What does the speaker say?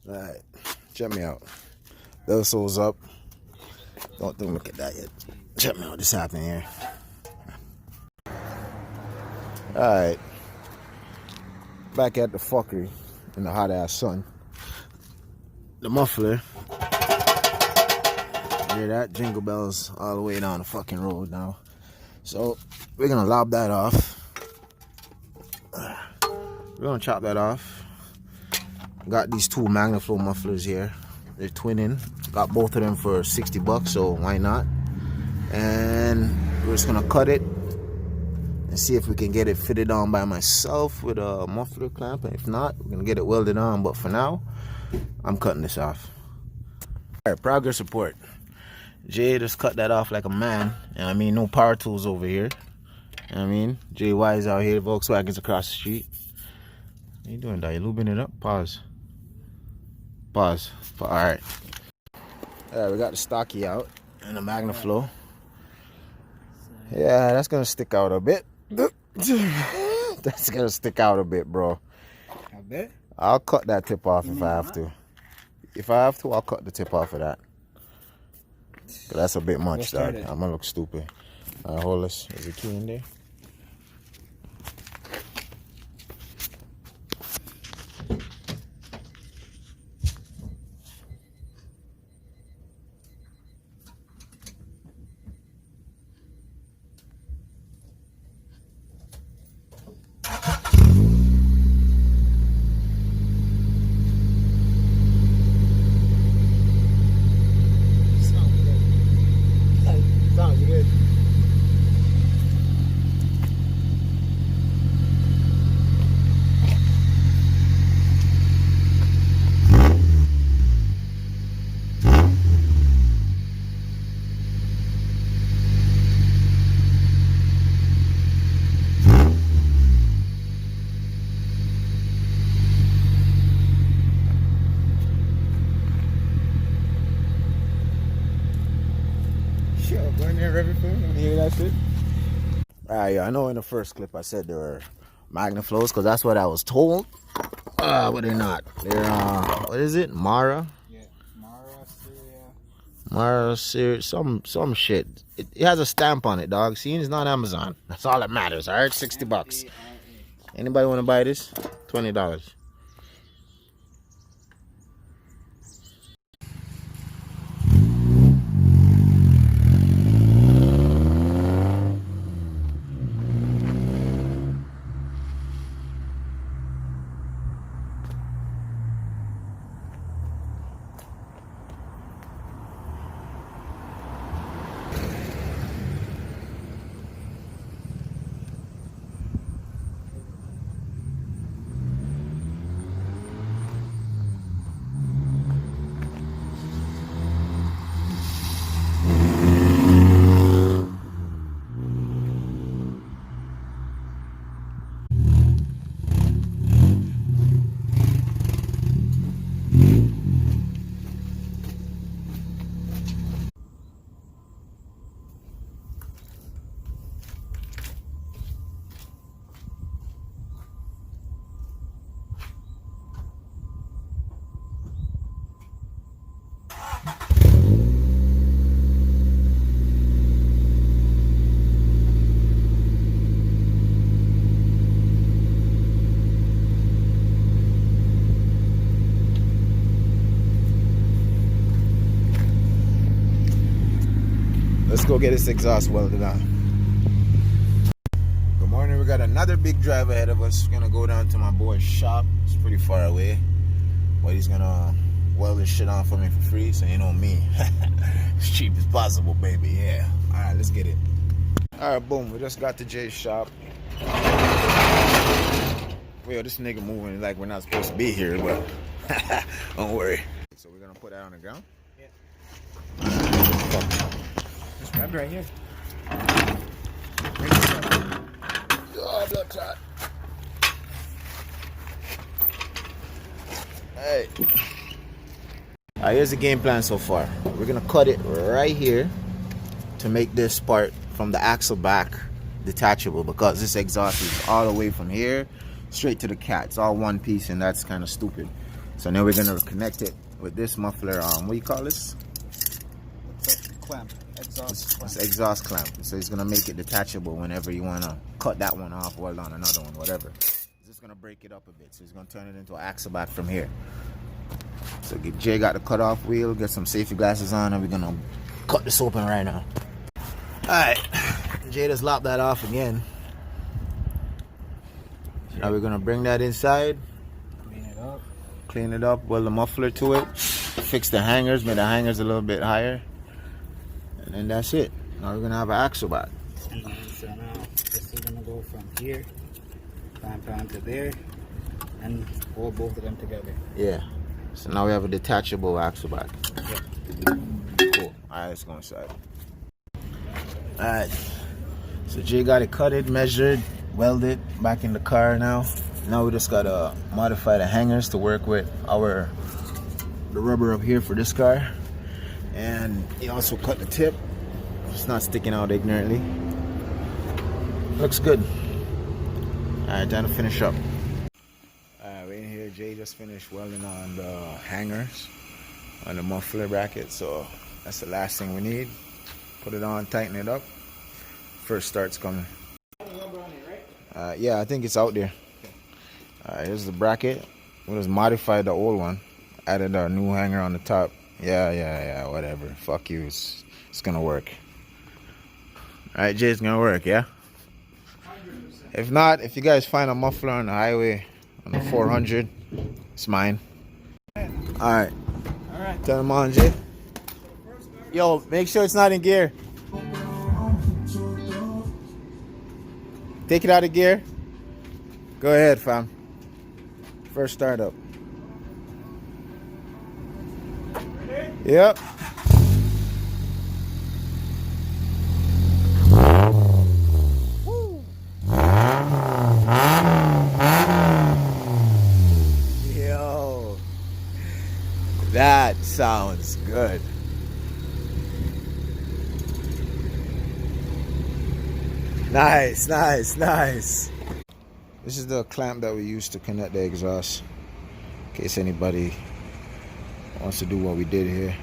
Alright, check me out. Those soles up. Don't look at that yet. Check me out. This happening here. Alright. Back at the fuckery in the hot ass sun. The muffler. Hear that? Jingle bells all the way down the fucking road now. So we're gonna lob that off. We're gonna chop that off. Got these two Magnaflow mufflers here. They're twinning. Got both of them for $60, so why not? And we're just gonna cut it and see if we can get it fitted on by myself with a muffler clamp. And if not, we're gonna get it welded on. But for now, I'm cutting this off. All right, progress report. Jay just cut that off like a man. And I mean, no power tools over here. I mean, JY is out here. Volkswagen's across the street. What you doing, Dad? You lubing it up? Pause. Pause. Alright. Alright, we got the stocky out and the Magnaflow. Yeah, that's gonna stick out a bit. That's gonna stick out a bit, bro. I bet. I'll cut that tip off if I have to. If I have to, I'll cut the tip off of that. But that's a bit much, dog. I'm gonna look stupid. Alright, hold this. Is the key in there? Sounds good. Burn there everything. You hear that shit? Alright, yeah, I know in the first clip I said they were Magnaflows because that's what I was told. But they're not. They're what is it? Mara? Yeah, Mara Syria. Mara Syria, some shit. It has a stamp on it, dog. See, it's not Amazon. That's all that matters. Alright, $60. Anybody want to buy this? $20. Let's go get this exhaust welded on. Good morning. We got another big drive ahead of us. We're gonna go down to my boy's shop. It's pretty far away, but he's gonna weld this shit on for me for free. So you know me, as cheap as possible, baby. Yeah. All right, let's get it. All right, boom. We just got to Jay's shop. Well, this nigga moving like we're not supposed to be here, but don't worry. So we're gonna put that on the ground. Yeah. Just grab it right here. Oh, blood clot. Hey. Alright, here's the game plan so far. We're gonna cut it right here to make this part from the axle back detachable, because this exhaust is all the way from here straight to the cat. It's all one piece, and that's kind of stupid. So now we're gonna connect it with this muffler. What do you call this? It's a clamp. Exhaust clamp. It's exhaust clamp. So it's gonna make it detachable whenever you wanna cut that one off, weld on another one, whatever. It's just gonna break it up a bit. So it's gonna turn it into an axle back from here. So Jay got the cutoff wheel, get some safety glasses on, and we're gonna cut this open right now. Alright, Jay just lopped that off again. Now we're gonna bring that inside, clean it up, weld the muffler to it, fix the hangers, make the hangers a little bit higher, and then that's it. Now we're gonna have an axle back. And then, so now this is gonna go from here, clamp to there, and hold both of them together. Yeah. So now we have a detachable axle back. Yep. Cool. Alright, let's go inside. Alright. So Jay got it cutted, measured, welded, back in the car now. Now we just gotta modify the hangers to work with the rubber up here for this car. And he also cut the tip. It's not sticking out ignorantly. Looks good. Alright, time to finish up. Alright, we're in here. Jay just finished welding on the hangers on the muffler bracket, so that's the last thing we need. Put it on, tighten it up. First start's coming. Yeah, I think it's out there. Here's the bracket. We just modified the old one. Added our new hanger on the top. Yeah, whatever. Fuck you. It's gonna work. Alright, Jay, it's gonna work, yeah? 100%. If not, if you guys find a muffler on the highway on the 400, it's mine. Alright. Turn them on, Jay. Yo, make sure it's not in gear. Take it out of gear. Go ahead, fam. First startup. Yep. Yo. That sounds good. Nice. This is the clamp that we use to connect the exhaust, in case anybody wants to do what we did here.